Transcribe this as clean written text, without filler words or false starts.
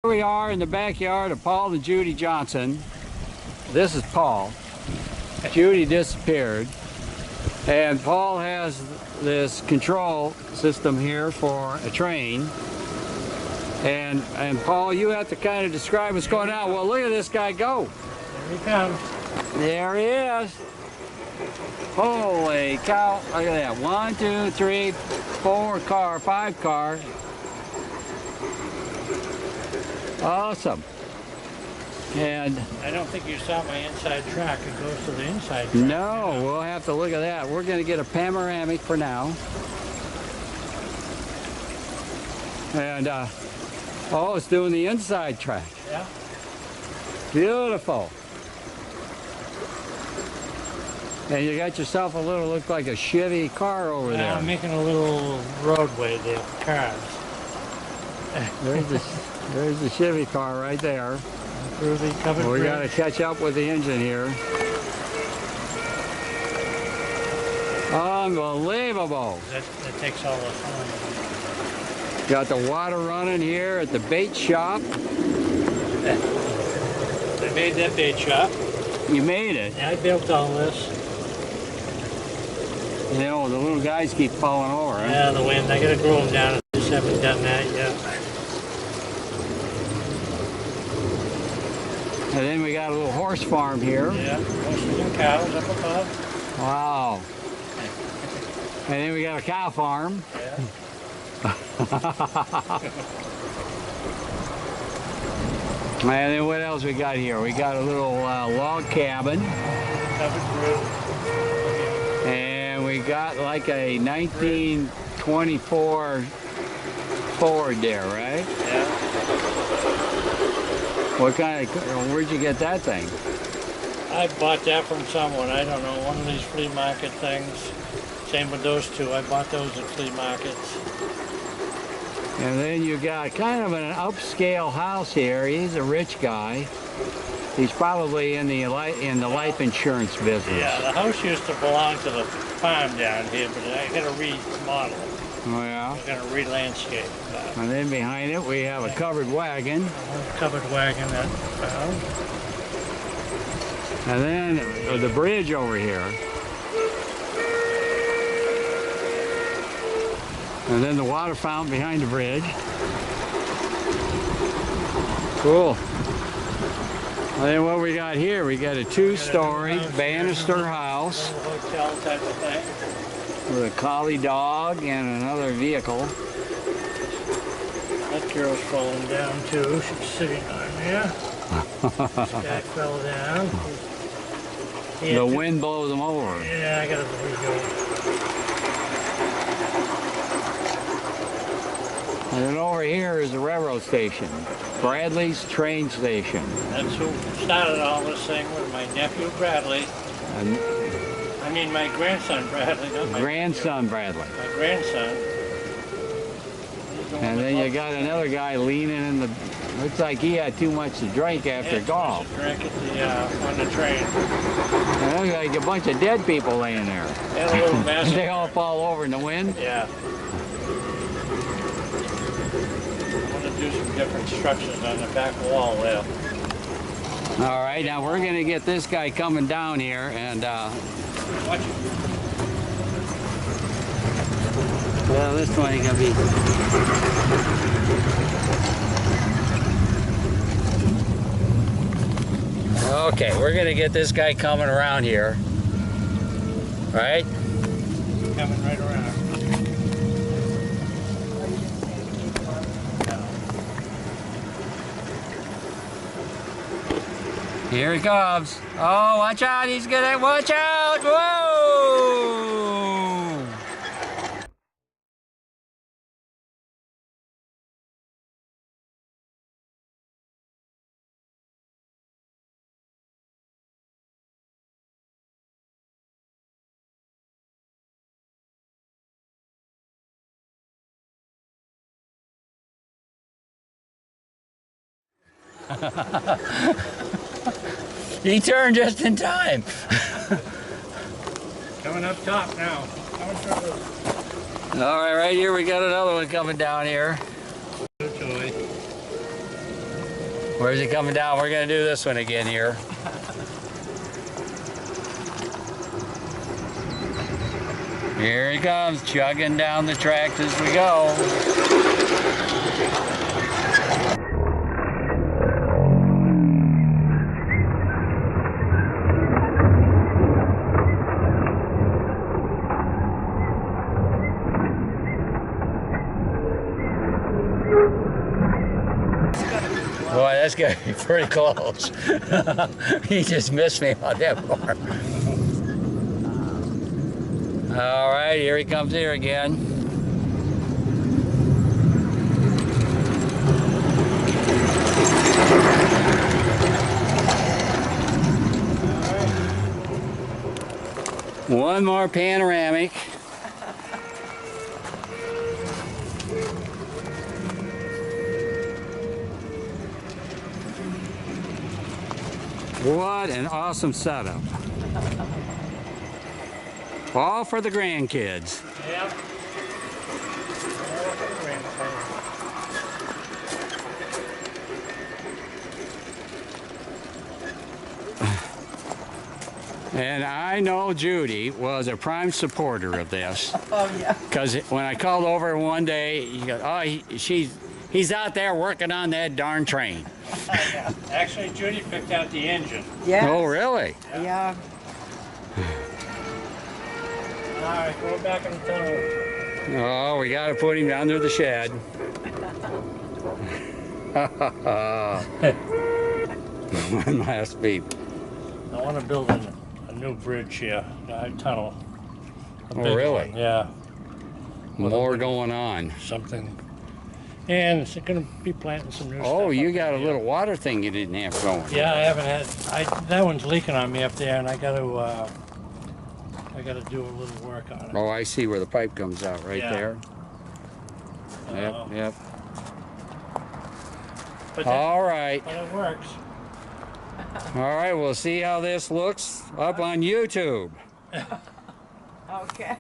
We are in the backyard of Paul and Judy Johnson. This is Paul. Judy disappeared. And Paul has this control system here for a train. And Paul, you have to kind of describe what's going on. Well, look at this guy go. There he comes. There he is. Holy cow. Look at that. 1, 2, 3, 4 car, 5 car. Awesome. And I don't think you saw my inside track. It goes to the inside track. no, we'll have to look at that. We're going to get a panoramic for now. And, oh, it's doing the inside track. Yeah. Beautiful. And you got yourself a little, look like a Chevy car over there. I'm making a little roadway there for cars. There's the Chevy car right there. Through the covered We bridge. got to catch up with the engine here. Unbelievable. That takes all the fun. Got the water running here at the bait shop. I made that bait shop. You made it. Yeah, I built all this. You know, the little guys keep falling over. Huh? Yeah, the wind. I got to grow them down. I just haven't done that yet. And then we got a little horse farm here. Yeah, horses and cows up above. Wow. And then we got a cow farm. Yeah. And then what else we got here? We got a little log cabin. Covered bridge. And we got like a 1924 Ford there, right? Yeah. What kind of, where'd you get that thing? I bought that from someone. I don't know, one of these flea market things. Same with those two. I bought those at flea markets. And then you got kind of an upscale house here. He's a rich guy. He's probably in the life insurance business. Yeah, the house used to belong to the farm down here, but I got to remodel. Oh yeah. I got to re-landscape. And then behind it we have a covered wagon. Covered wagon that found. And then the bridge over here. And then the water fountain behind the bridge. Cool. And then what we got here, we got a 2-story banister house Little hotel type of thing. with a collie dog and another vehicle. That girl's falling down too. She's sitting on there. This guy fell down. The wind blows them over. Yeah, I got to rego. And then over here is the railroad station, Bradley's train station. That's who started all this thing with my nephew Bradley. And I mean my grandson Bradley, not my grandson Bradley. My grandson. And then you got another guy leaning in the, looks like he had too much to drink after golf. Drink at the, on the train. And looks like a bunch of dead people laying there. Had a little mess. They all fall over in the wind. Yeah. I'm going to do some different structures on the back wall there. All right, now we're going to get this guy coming down here and, Watch it. well, this one ain't going to be. Okay, we're going to get this guy coming around here. All right? Coming right around. Here he comes. Oh, watch out, he's gonna, watch out, whoa! He turned just in time. Coming up top now. All right, right here we got another one coming down here. Toy. Where's he coming down? We're gonna do this one again here. Here he comes, chugging down the tracks as we go. Boy, that's gonna be pretty close. He just missed me on that part. All right, here he comes here again. One more panoramic. What an awesome setup. All for the grandkids. Yep. And I know Judy was a prime supporter of this. Oh, yeah. Because when I called over one day, he goes, oh, he's out there working on that darn train. Actually, Judy picked out the engine. Yeah. Oh, really? Yeah. All right, go back in the tunnel. Oh, we got to put him under the shed. One last beep. I want to build a new bridge here, a tunnel. A Oh, big really? one, yeah, More going on. something. And it's going to be planting some new stuff. Oh, you up got a in here. little water thing you didn't have going. Yeah, I haven't had. That one's leaking on me up there, and I got to do a little work on it. Oh, I see where the pipe comes out right Yeah. there. Yep, Uh, yep. But, that, All right. but it works. All right, we'll see how this looks up on YouTube. Okay.